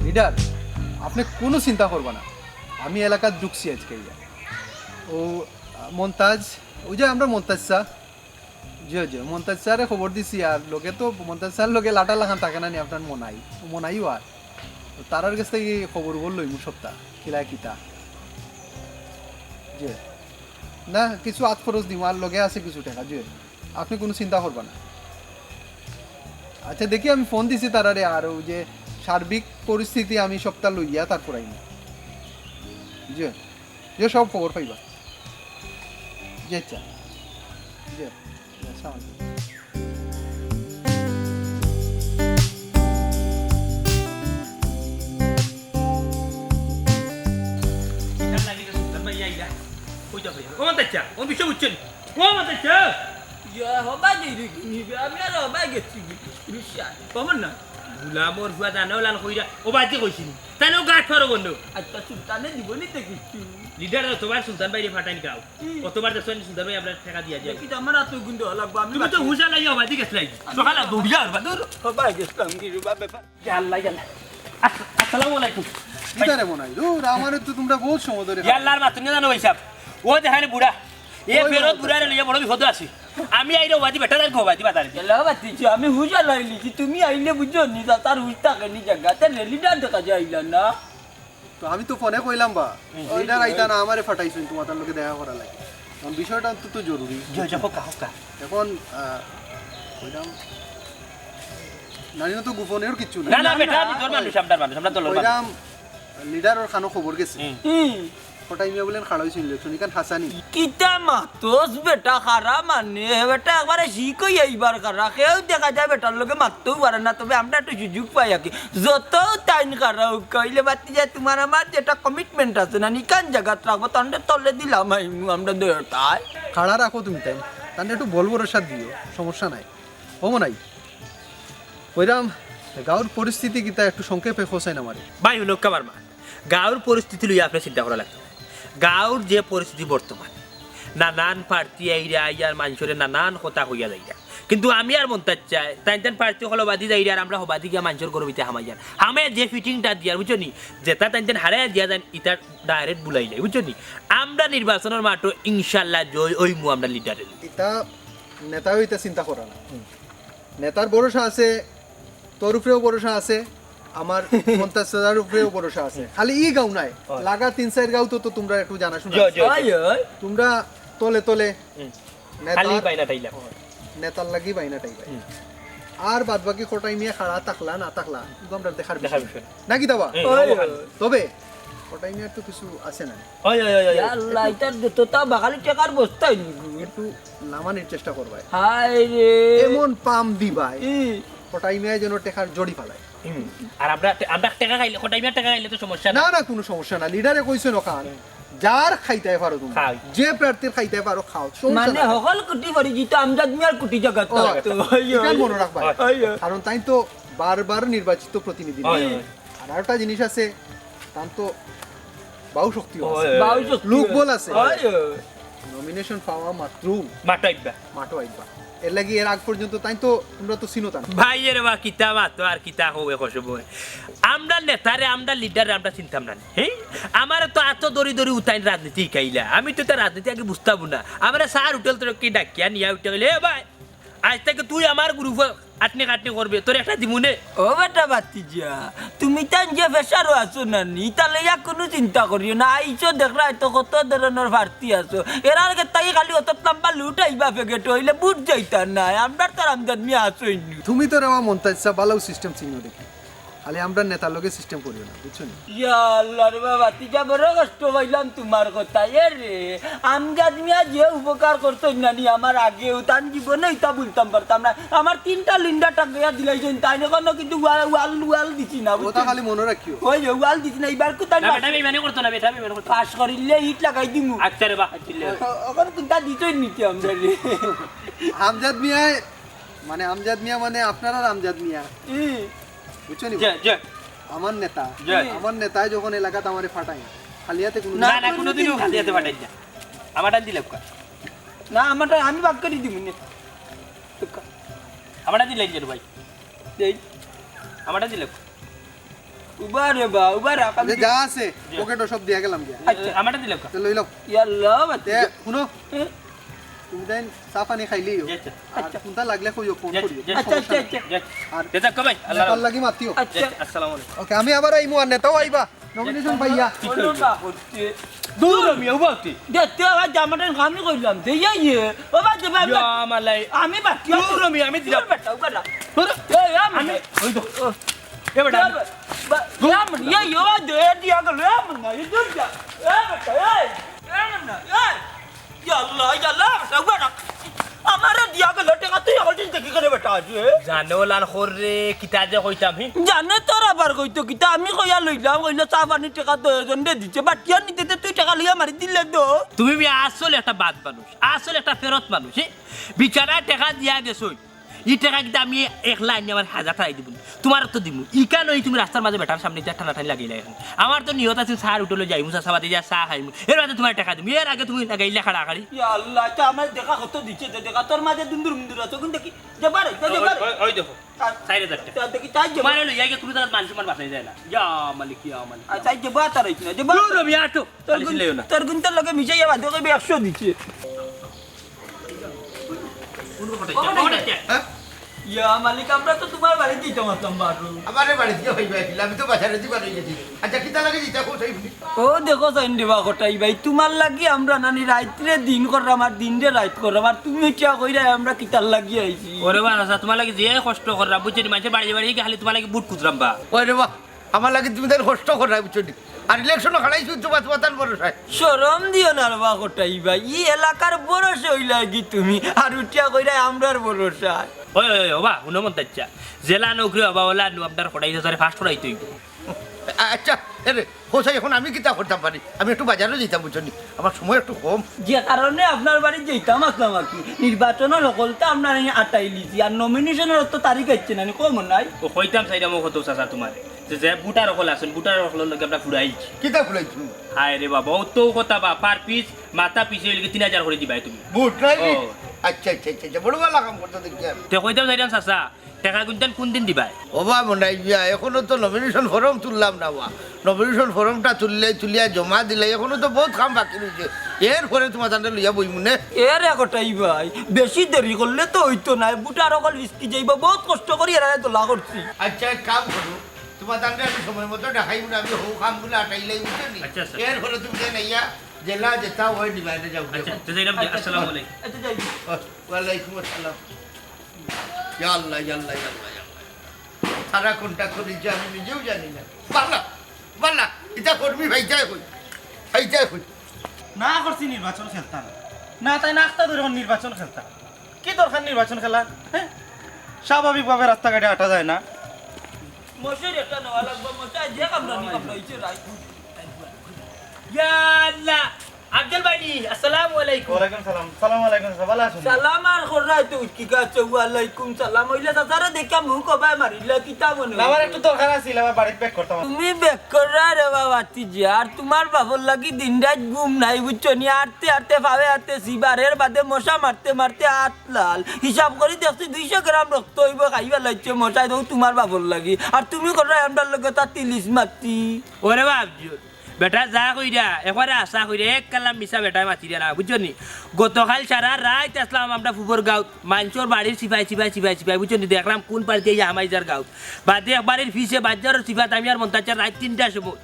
লিডার আপনি কোনো চিন্তা করবা না, আমি এলাকার ঢুকছি আজকে। ও মন্তাজ ওই যে আমরা মন্তাজ স্যার জি মন্তাজ স্যারে খবর দিছি আর লোকে তো মন্তাজ স্যার লোকে লাটা লাখান থাকে না নি আপনার মনাইও আর তারার কাছ থেকে খবর বললোই মু সপ্তাহ কিলা কিতা জি না কিছু আত খরচ দিব আর লগে আছে কিছু টাকা জি আপনি কোনো চিন্তা করবেন না আচ্ছা দেখি আমি ফোন দিছি তারারে আর ওই যে সার্বিক পরিস্থিতি আমি সপ্তাহ লইয়া তারপর আইনি জি জি সব খবর পাইবা জি আচ্ছা জি আসসালামু আলাইকুম গুলামর ফুয়া জানো লাল কইরা ও বাজি কইছিনি তাইও গাঠ ফারো বন্ধ আচ্ছা সুলতানে দিবনি তো কিছু লিডার তোমার সুলতান ভাই ফাটাইন গাও কতবার দেখছেন সুলতান ভাই আপনার টাকা দিয়া যায় কিন্তু আমার এত গুন্ড লাগবে আমি তুমি তো হুশা লাগিয়া বাজি গেছলাই সকালে দৌড়িয়া আর বাদুর সবাই গেছিলাম কি ব্যাপার আল্লাহ জানে আসসালামু আলাইকুম কিতারে মনাই দূর আমারে তো তোমরা বহুত সময় ধরে আল্লাহর মাত তুমি জানো ভাই সাহেব ও দেখানে বুড়া এ ফেরত বুড়ারে লইয়া বড় বিপদ আছে আমি আইরে বাজি বেটা দাল বাজি বাতারে গেলা বাতিছি আমি হুজা লাইলি তুমি আইলে বুঝছো নি তার হুজ থাকে নি জায়গাতে লিডার দেখা যাইলা না তো আমি তো ফোনে কইলাম বা ওইটা রাইতা না আমারে ফাটাইছেন তোমাদের লোকে দেখা করা লাগে কারণ বিষয়টা তো জরুরি হোকা এখন কইলাম নানি তো গোপনের কিছু না না বেটা আমি তোর মানুষ আমরা তো লোক কইলাম লিডার ওর খানো খবর গেছে ফটাইমিয়া বলেন খাড়া হইছিল শুনিকান হাসানি কিতা মাতোস বেটা খারা মানে বেটা একবারে শিখই এইবার খারা কেউ দেখা যায় বেটার লোকে মারতেও পারে না তবে আমরা একটু সুযোগ পাই আর কি যত টাইম খারা কইলে বাতি যায় তোমার আমার যেটা কমিটমেন্ট আছে না নিকান জায়গা রাখবো তাহলে তলে দিলাম আমরা দেড়টায় খাড়া রাখো তুমি তাই তাহলে একটু বলবো রসাদ দিও সমস্যা নাই হবো নাই কইরাম গাঁর পরিস্থিতি কিতা একটু সংক্ষেপে খোঁচাই না মারে ভাই হলো কাবার মা গাঁর পরিস্থিতি লইয়া আপনি চিন্তা করা লাগবে গাঁর যে পরিস্থিতি বর্তমান নানান প্রার্থী আইরা আইয়ার মানুষের নানান কথা হইয়া যাইরা কিন্তু আমি আর মনতে চাই তাই প্রার্থী হলো বাদি যাইরা আর আমরা হবাদি গিয়া মানুষের গরবিতে হামাই যান হামে যে ফিটিংটা দিয়ার বুঝছো নি যেটা তাই হারাই দিয়া যান ইটার ডাইরেক্ট বুলাই যায় বুঝছো নি আমরা নির্বাচনের মাঠে ইনশাল্লাহ জয় ওইমু আমরা লিডারের এটা নেতা হইতে চিন্তা করা না নেতার ভরসা আছে তোর উপরেও ভরসা আছে আমার 50,000 উপরেও ভরসা আছে খালি ই গাঁও নাই লাগা 3-4 গাঁও তো তোমরা একটু জানা শুনা তোমরা তলে তলে খালি বাইনা টাইলা নেতার লাগি বাইনা টাইবা আর বাদ বাকি কোটাই মিয়া খাড়া থাকলা না থাকলা আমরা দেখার বিষয় নাকি দাবা তবে কোটাই মিয়ার তো কিছু আছে না আল্লাহ এটার তো তা বাগালি টাকার বস্তাই একটু নামানোর চেষ্টা করবাই হায় রে এমন পাম দিবাই কোটাই মিয়া যেন টেকার জড়ি ফালায় আর আমরা টাকা খাইলে কোটাই মিয়া টাকা খাইলে তো সমস্যা না না কোনো সমস্যা না লিডারে কইছে নখান যার খাইতে পারো তুমি যে প্রার্থীর খাইতে পারো খাও মানে হকল কুটি পরি জিতো আমজাদ মিয়ার কুটি জায়গা তো এটা মনে রাখবা কারণ তাই তো বারবার নির্বাচিত প্রতিনিধি আর একটা জিনিস আছে তার তো বাউ শক্তি আছে লোক বল আছে নমিনেশন পাওয়া মাত্র মাটো আইবা এর লাগি এর আগ পর্যন্ত তাই তো তোমরা তো চিনো তা ভাইয়ের বা কিতা মাতো আর কিতা হবে কসব আমরা নেতারে আমরা লিডারে আমরা চিন্তাম না হ্যাঁ আমার তো এত দড়ি দড়ি উঠাই রাজনীতি খাইলা আমি তো রাজনীতি আগে বুঝতাম না আমরা সার হোটেল তোর কি ডাকিয়া নিয়া উঠে গেলে ভাই আজ থেকে তুই আমার গ্রুপ আটনি কাটনি করবে তোর একটা দিমুনে ও বেটা বাতিজা তুমি তান যে বেসারও আছো না নি তাহলে ইয়া কোনো চিন্তা করিও না আইছো দেখরা তো কত ধরনের প্রার্থী আছো এর আগে তাই খালি অত লম্বা লুট আইবা ফেগেট হইলে বুট যাইতা না আমরা তো আমজাদ মিয়া আছোই নি তুমি তো আমার মন্তাজা ভালো সিস্টেম চিনো দেখি খালি আমরা নেতার লগে সিস্টেম করিও না বুঝছো না ইয়া আল্লাহ রে বাবা তিজা বড় কষ্ট পাইলাম তোমার কথা এ রে আমজাদ মিয়া যে উপকার করতো না নি আমার আগেও তান জীবনে এটা বলতাম পারতাম না আমার 3টা লিন্ডা টাকা দিলাইছেন তাই না কিন্তু ওয়াল দিছি না ওটা খালি মনে রাখিও ওই ওয়াল দিছি না এবার কো তাই না বেটা আমি মানে করতে না বেটা আমি মানে করতে পাস করিলে ইট লাগাই দিমু আচ্ছা রে বা আচ্ছা ওখানে কোনটা দিতই নিতে আমরা রে আমজাদ মিয়া মানে আপনারা আমজাদ মিয়া বুঝছো নি আমার নেতা যখন এলাকাতে আমারে ফাটাই খালিয়াতে কোনো না না কোনোদিনও খালিয়াতে ফাটাই না আমারটা দিলে না আমারটা আমি ভাগ করে দিব না আমারটা দিলে ভাই দেই আমারটা দিলে উবারে বা উবারে আকাম যে যা আছে পকেটও সব দিয়ে গেলাম গিয়া আমারটা দিলাম তো লই লও ইয়াল্লাহ তে শুনো তুমি দেন চা পানি খাইলিও আর কোনটা লাগলে কইও ফোন করিও আচ্ছা আচ্ছা আচ্ছা আর যেটা কবাই আল্লাহ নেপাল লাগি মাতিও আচ্ছা আসসালামু আলাইকুম ওকে আমি আবার আইমু আর নেতাও আইবা নমিনেশন পাইয়া ওনো বা করতে দূর মিয়া উবাতি দেখতে আবার জামাটার কামি করলাম দেইয়া ইয়ে ও বা দেবা ইয়া মালাই আমি বাকি দূর মিয়া আমি দিলাম বেটা উবারা দূর এই আমি ওই তো এ বেটা Ya men ya yo de dia ke le men na itu dia. Betul eh. Na eh. Ya Allah sa gua আমারে দিয়া গেল টাকা তুই আমার দিন থেকে করে বেটা আছে জানে ওলান খরে কিতা যে কইতাম হি জানে তোর আবার কইতো কিতা আমি কইয়া লইলাম কইলো চা পানি টাকা দজন দে দিছে বাটিয়া নিতে তুই টাকা লইয়া মারি দিলে তো তুমি আসলে একটা বাদ মানুষ আসলে একটা ফেরত মানুষ বিচারা টাকা দিয়া গেছই ই টাকা কিন্তু আমি একলা আনি আমার 1000 টাকা দিব তোমার তো দিব ই কেন তুমি রাস্তার মাঝে বেটার সামনে যা ঠান্ডা ঠান্ডা লাগিয়ে এখন আমার তো নিয়ত আছে সার উঠলে যাই মুসা সাবাদে যা চা খাইমু এর মাঝে তোমার টাকা দিব এর আগে তুমি লাগাইলা খাড়া খাড়ি ইয়া আল্লাহ তা আমার দেখা কত দিছে দেখা তোর মাঝে দুন্দুর আছে কোন দেখি যে পারে ওই দেখো 4000 টাকা দেখি তাই যে মানে লইয়া গে তুমি তার মান সম্মান বাঁচাই যায় না ইয়া মালিক ইয়া মালিক আচ্ছা যে বাত আর না যে বাত রবি আটো তোর গুণ তোর লগে মিশাইয়া বাদ কইবে 100 দিছে ইয়া মালিক আমরা তো তোমার বাড়ি দিতে মাতলাম বারু আমারে বাড়ি দিয়ে হইবে আমি তো বাজারে দিবা রই গেছি আচ্ছা কিতা লাগে দিতা কোথায় বলি ও দেখো সাইন দেবা কটাই ভাই তোমার লাগি আমরা নানি রাইতে দিন করলাম আর দিন রে রাত করলাম আর তুমি কিয়া কইরা আমরা কিতার লাগি আইছি ওরে বাবা তোমার লাগি যে কষ্ট কররা বুঝছেন মাঝে বাড়ি বাড়ি খালি তোমার লাগি বুট কুতরাম বা ওরে বাহ আমার লাগে তুমি তার কষ্ট করা বুঝছো আর ইলেকশন খাড়াইছো তো বাতান বড় সাই শরম দিও না বা কটাই ভাই ই এলাকার বড় হই লাগি তুমি আর উঠিয়া কইরা আমরার ভরসা ওই ওই ওবা হুনমন্ত আচ্ছা জেলা নৌকরি অবা ওলা নু আপনার কটাই হাজারে ফার্স্ট করাই তুই আচ্ছা আরে হোসাই এখন আমি কিতা করতাম পারি আমি একটু বাজারে যেতাম বুঝছো আমার সময় একটু কম যে কারণে আপনার বাড়ি যেতাম আসলাম আর কি নির্বাচনের সকলটা আপনার আটাই লিছি আর নমিনেশনের তো তারিখ হচ্ছে না কম নাই ও কইতাম সাইডা মুখ হতো চাচা তোমার যে বুটার রকল আছেন বুটার রকলের লগে আমরা ফুরাইছি কিতা ফুলাইছো হায় রে বাবা ও তো কথা বা পার পিস মাথা পিছে লিখে 3000 করে দিবাই তুমি বুট নাই ও। আচ্ছা আচ্ছা আচ্ছা বড় ভালো কাম করতে দেখি আর তে কইতাম সাইডা চাচা টাকা গুনতেন কোন দিন দিবাই ওবা মনাই বিয়া এখনো তো নমিনেশন ফর্ম তুললাম না বা নমিনেশন ফর্মটা তুলিয়া জমা দিলে এখনো তো বহুত কাম বাকি রয়েছে এরপরে তোমার তান্ডে লইয়া বই মনে এর একটাই ভাই বেশি দেরি করলে তো হইতো না বুটার অকল বিস্কি যাইবা বহুত কষ্ট করি এরা তোলা করছি আচ্ছা এক কাম করো তোমার তান্ডে আমি সময় মতো দেখাই না আমি হো কাম গুলো আটাইলাই বুঝলি আচ্ছা, আচ্ছা। এরপরে তুমি নাইয়া জেলা যেটা ওই ডিভাইডে যাও আচ্ছা তো সাইডা আসসালামু আলাইকুম আচ্ছা যাই ওয়ালাইকুম আসসালাম ইয়া আল্লাহ ইয়া আল্লাহ ইয়া আল্লাহ ইয়া আল্লাহ। সারা কোনটা করি যে আমি নিজেও জানি না বাল্লা এটা কর্মী ভাইটাই হই না করছি নির্বাচন খেলতা না তাই নাস্তা ধরে নির্বাচন খেলতা কি দরকার নির্বাচন খেলা হ্যাঁ স্বাভাবিকভাবে রাস্তাঘাটে হাঁটা যায় না মশাই একটা নেওয়া লাগবে মশাই যে কামরা নি কামরা হইছে রাই ইয়া আল্লাহ আব্দুল ভাই আসসালামু আলাইকুম ওয়ালাইকুম সালাম সালাম আলাইকুম ভালো আছেন সালাম আর খরাই তো কি গাছে ওয়ালাইকুম সালাম হইলে দাদারে দেখা মুখ কবাই মারিলা কিতা মনে না, আমার একটু দরকার আছিল আমার বাড়িতে ব্যাক করতাম তুমি বেকরা রে বাবা তিজি আর তোমার বাবুর লাগি দিন রাত ঘুম নাই বুঝছো নি আটতে আটতে ভাবে আটতে সিবারের বাদে মশা মারতে মারতে আট লাল হিসাব করি দেখছি 200 গ্রাম রক্ত হইব খাইবা লাগছে মশাই তো তোমার বাবুর লাগি আর তুমি করা আমরার লগে তা 30 মারতি ওরে বাবজুর বেটা যা কইরা একবারে আশা কইরা এক কালাম মিশা বেটায় মাতি দিয়া না বুঝছো নি গতকাল সারা রাত আসলাম আমরা ফুবর গাঁত মাঞ্চর বাড়ির সিপাই বুঝছো নি দেখলাম কোন পাড়িতে এই আমাইজার গাঁত বাদে একবারের ফিসে বাজারের সিপাত আমি আর মন্তাচার রাত 3টার সময়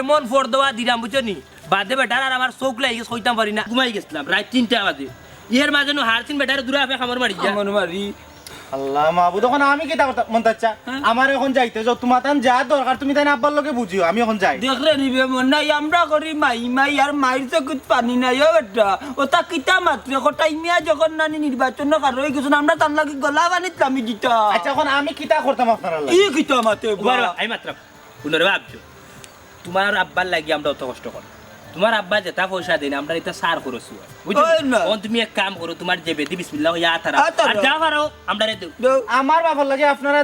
এমন ফোর দেওয়া দিলাম বুঝছো নি বাদে বেটার আর আমার চোখ লাগি সইতাম পারি না ঘুমাই গেছিলাম রাত 3টা বাজে ইয়ের মাঝে নো হারছিন বেটার দূরে আপে খামর মারি যা মন মারি আল্লাহ মাহবুদ এখন আমি কি মন চাচ্ছা আমার এখন যাইতে যাও তোমার তান যা দরকার তুমি তাই আব্বার লগে বুঝিও আমি এখন যাই দেখলে নিবে মন নাই আমরা করি মাই আর মাইর চকুত পানি নাই ও বেটা ওটা কিতা মাত্র কটাই মিয়া যখন নানি নির্বাচন কার হয়ে গেছেন আমরা তার লাগি গলা বানিত আমি দিতা আচ্ছা এখন আমি কিতা করতাম আপনার লাগে ই কিতা মাতে আমি মাত্র পুনরে ভাবছো তোমার আব্বার লাগি আমরা অত কষ্ট করি তোমার আব্বা যেটা পয়সা দেন আমরা এটা সার করছি বুঝছো এখন তুমি এক কাম করো তোমার যে বেদি বিসমিল্লাহ ইয়া তারা আর যা পারো আমরা রে দাও আমার বাবার লাগে আপনারা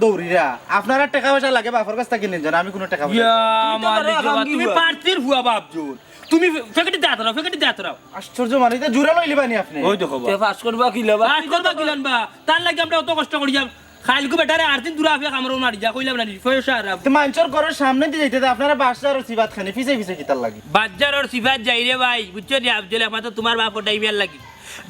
দৌড়িরা আপনারা টাকা পয়সা লাগে বাবার কাছ থেকে নিন জান আমি কোনো টাকা পয়সা ইয়া মালিক বাবা তুমি পার্টির ভুয়া বাপজুর তুমি ফেকেটি দাতরাও আশ্চর্য মানে এটা জুরা লইলি বানি আপনি ওই দেখো তে পাস করবা কি লবা পাস করবা কিলান বা তার লাগি আমরা অত কষ্ট করি খাইলকু বেটারে আর দিন দূরা আফিয়া কামড় মারি যা কইলাম না পয়সা আর তো মানুষের ঘরের সামনে দিয়ে যাইতে আপনারা বাসার সিবাত খানে ফিসে ফিসে কিতার লাগে বাজারর সিফাত যাই রে ভাই বুঝছো নি আফজল একমাত্র তোমার বাপ টাইমিয়ার লাগি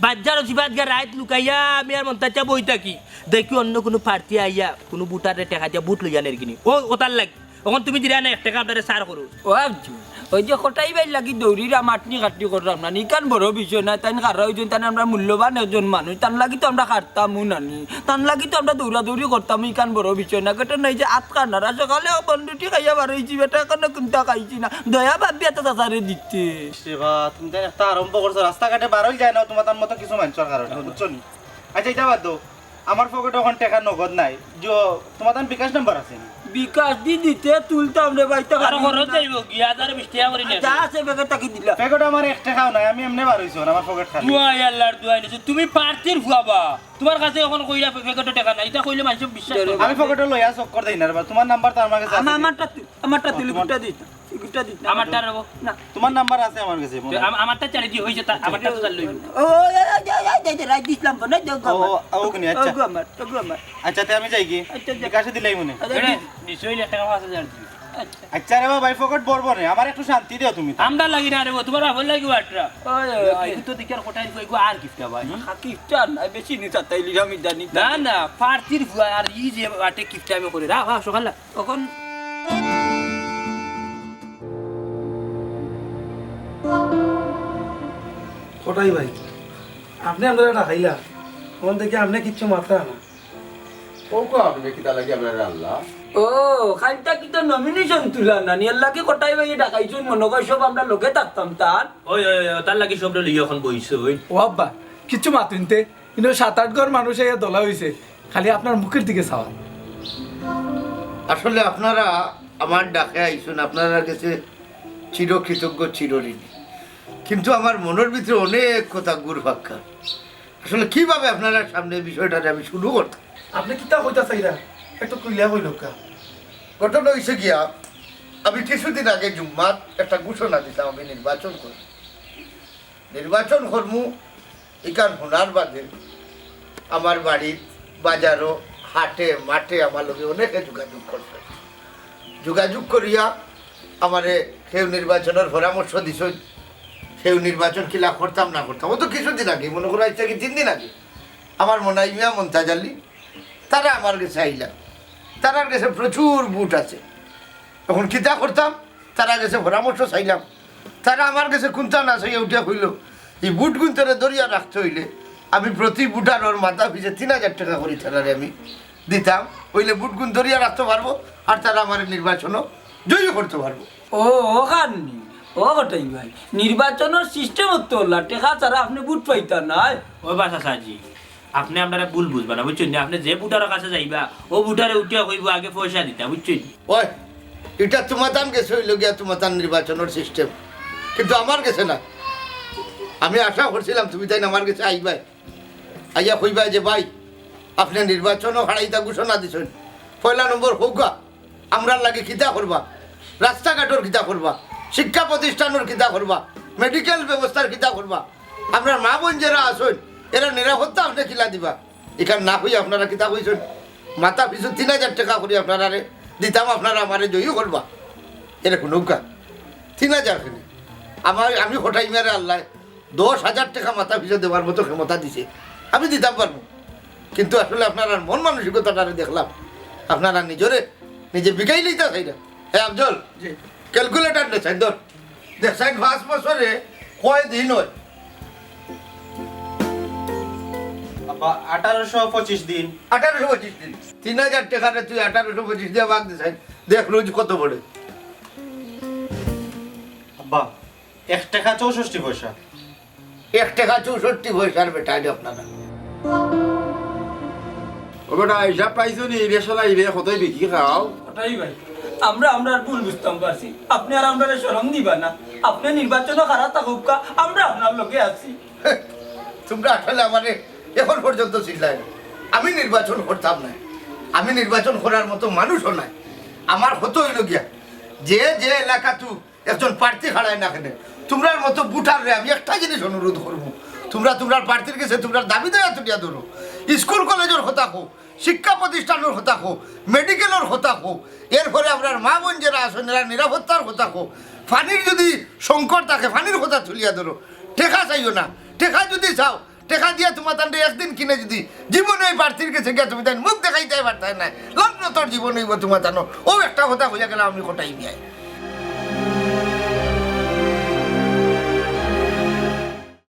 বাজারর সিফাত গা রাত লুকাইয়া আমি আর মন্তাচা বই থাকি দেখি অন্য কোনো পার্টি আইয়া কোনো বুটারে টেকা দিয়া বুট লইয়া নের কিনি ও ওতার লাগি তখন তুমি দিরা না 1 টাকা আপনারে সার করো ও আবজি ওই যে কটাই বাই লাগি দৌড়িরা মাটনি কাটনি করলাম না নিকান বড় বিষয় না তাই খারা ওই জন্য তাই আমরা মূল্যবান একজন মানুষ তার লাগি তো আমরা কাটতামও নানি তার লাগি তো আমরা দৌড়াদৌড়ি করতাম ইকান বড় বিষয় না কেটে নাই যে আত কান্নারা সকালে বন্ধুটি খাইয়া বারোইছি বেটা কেন কোনটা খাইছি না দয়া ভাবি এত তাড়াতাড়ি দিচ্ছে সেবা তুমি তাই একটা আরম্ভ করছো রাস্তাঘাটে বারোই যায় না তোমার তার মতো কিছু মানুষের কারণে বুঝছো নি আচ্ছা এটা বাদ দাও আমার পকেটে এখন টাকা নগদ নাই যে তোমার তার বিকাশ নাম্বার আছে নি বিকাশ দি দিতে তুলতাম রে ভাই তো আর খরচ যাইব কি 1020 টাকা করে নে যা আছে বেগে টাকি দিলা পকেট আমার 1 টাকাও নাই আমি এমনি বার হইছি আমার পকেট খালি দুয়াই আল্লাহর দুয়াই নিছে তুমি পার্টির ফুয়াবা তোমার কাছে এখন কইলা পকেটে টাকা নাই এটা কইলে মানুষ বিশ্বাস করে আমি পকেটে লইয়া চক্কর দেই না রে তোমার নাম্বার তো আমার কাছে আছে আমারটা তুলি গুটা দিতা গুটা দিতা আমারটা রব না তোমার নাম্বার আছে আমার কাছে আমারটা চারি দি হইছে আমারটা তো লইব ও রাই দিলাম না ও কোনি আচ্ছা আমার আচ্ছা তে আমি যাই কি বিকাশে দিলাই মনে নিশ্চয়ই 1 টাকা 5000 দিবি আচ্ছা রে ভাই পকেট বড় নে আমার একটু শান্তি দিও তুমি আমরা লাগি না রে তোমার ভালো লাগি বাটরা তো দিকার কোটাই কইগো আর কিফটা ভাই কিফটা না বেশি নি তাইলি আমি জানি না না পার্টির ফুয়া আর ই যে বাটে কিফটা আমি করে রা সকাল তখন ওটাই ভাই আপনি আমরা ডাকাইলা ওখান থেকে আপনি কিচ্ছু মাত্রা না ও খাইটা কি তো নমিনেশন তুলা না নিয়ার লাগে কোটাই ভাই ডাকাইছুন মনে কর সব আমরা লোকে থাকতাম তার ওই তার লাগি সব লই এখন বইছো ওই ও আব্বা কিচ্ছু মাতুনতে কিন্তু 7-8 ঘর মানুষ এই দলা হইছে খালি আপনার মুখের দিকে চাওয়া আসলে আপনারা আমার ডাকে আইসুন আপনারা কাছে চিরকৃতজ্ঞ চিরঋণী কিন্তু আমার মনের ভিতরে অনেক কথা গুরভাক্ষা আসলে কিভাবে আপনারা সামনে বিষয়টা আমি শুরু করতাম আপনি কিতা কইতা চাইরা একটু কইলা কইল কা ঘটনা হয়েছে গিয়া আমি কিছুদিন আগে জুম্মাত একটা ঘোষণা দিতাম আমি নির্বাচন করমু ইকান হোনার বাদে আমার বাড়ির বাজারও হাটে মাঠে আমার লোকে অনেকে যোগাযোগ করিয়া আমারে কেউ নির্বাচনের পরামর্শ দিছ কেউ নির্বাচন কিলা করতাম না করতাম ও তো কিছুদিন আগে মনে করা ইচ্ছা কি 3 দিন আগে আমার মনে হয় মিয়া মমতাজ আলী তারা আমার কাছে আইলা তারার কাছে প্রচুর বুট আছে এখন কিতা করতাম তারা কাছে পরামর্শ চাইলাম তারা আমার কাছে কোনটা না চাইয়া উঠিয়া হইল এই বুট গুন্তরে দরিয়া রাখতে হইলে আমি প্রতি বুটার ওর মাথা পিছিয়ে 3000 টাকা করি তারারে আমি দিতাম হইলে বুট গুণ দরিয়া রাখতে পারবো আর তারা আমার নির্বাচনও জয়ী করতে পারবো ও ওখানি ও গোটাই ভাই নির্বাচনের সিস্টেম তো টেকা ছাড়া আপনি বুট পাইতা নাই ওই বাসা সাজি আপনি আপনারা ভুল বুঝবা না বুঝছেন না আপনি যে বুটারের কাছে যাইবা ও বুটারে উঠিয়া কইব আগে পয়সা দিতা বুঝছেন ওই এটা তোমার দাম গেছে হইল গিয়া তোমার তার নির্বাচনের সিস্টেম কিন্তু আমার গেছে না আমি আশা করছিলাম তুমি তাই আমার কাছে আইবাই আইয়া কইবাই যে ভাই আপনি নির্বাচনও হারাইতা ঘোষণা দিছেন 1 নম্বর হোকা আমরার লাগে কিতা করবা রাস্তাঘাটর কিতা করবা শিক্ষা প্রতিষ্ঠানের কিতা করবা মেডিকেল ব্যবস্থার কিতা করবা আপনার মা বোন যারা আসেন এরা নিরাপত্তা আপনি কিলা দিবা এখানে না হই আপনারা কিতা কইছেন মাথা পিছু 3000 টাকা করে আপনারা দিতাম আপনারা আমারে জয়ী করবা এরকম নৌকা 3000 কিনে আমি হঠাই মেরে আল্লাহ 10,000 টাকা মাথা পিছু দেওয়ার মতো ক্ষমতা দিছে আমি দিতাম পারবো কিন্তু আসলে আপনারা মন মানসিকতাটা দেখলাম আপনারা নিজে বিকাই লইতে চাই না হ্যাঁ আফজল ক্যালকুলেটার দেখাই ধর দেখাই 5 বছরে কয় দিন হয় 1825 দিন 1825 দিন 3000 টাকারে তুই 1825 দিয়ে ভাগ দিছাই দেখ রোজ কত পড়ে আব্বা 1 টাকা 64 পয়সা 1 টাকা 64 পয়সার বেটা এটা আপনারা ও বেটা হিসাব পাইছো নি রেশলা ইরে কতই বিক্রি খাও ওটাই ভাই আমরা ভুল বুঝতাম পারছি আপনি আর আমরা শরম দিবা না আপনি নির্বাচনও খারাপ থাকুক আমরা আপনার লোকে আছি তোমরা আসলে আমারে এখন পর্যন্ত চিল্লাই না আমি নির্বাচন করতাম না আমি নির্বাচন করার মতো মানুষও নাই আমার হতো হইল গিয়া যে এলাকা তু একজন প্রার্থী খাড়ায় না কেন তোমরার মতো বুটার রে আমি একটা জিনিস অনুরোধ করবো তোমরা প্রার্থীর কাছে তোমরা দাবি দেওয়া তুলিয়া ধরো স্কুল কলেজের কথা হোক, শিক্ষা প্রতিষ্ঠানের কথা হোক, মেডিকেলের কথা হোক, এরপরে আপনার মা বোন যারা আছেন এরা নিরাপত্তার কথা হোক, পানির যদি সংকট থাকে পানির কথা তুলিয়া ধরো। টেকা চাইও না, টেকা যদি চাও টেকা দিয়া তোমার তান্ডে একদিন কিনে যদি জীবনে ওই প্রার্থীর কাছে গিয়া তুমি তাই মুখ দেখাইতে পারতাই না, লগ্ন তোর জীবন হইব তোমার জানো। ও একটা কথা হইয়া গেলে আমি কোটাই নিয়ে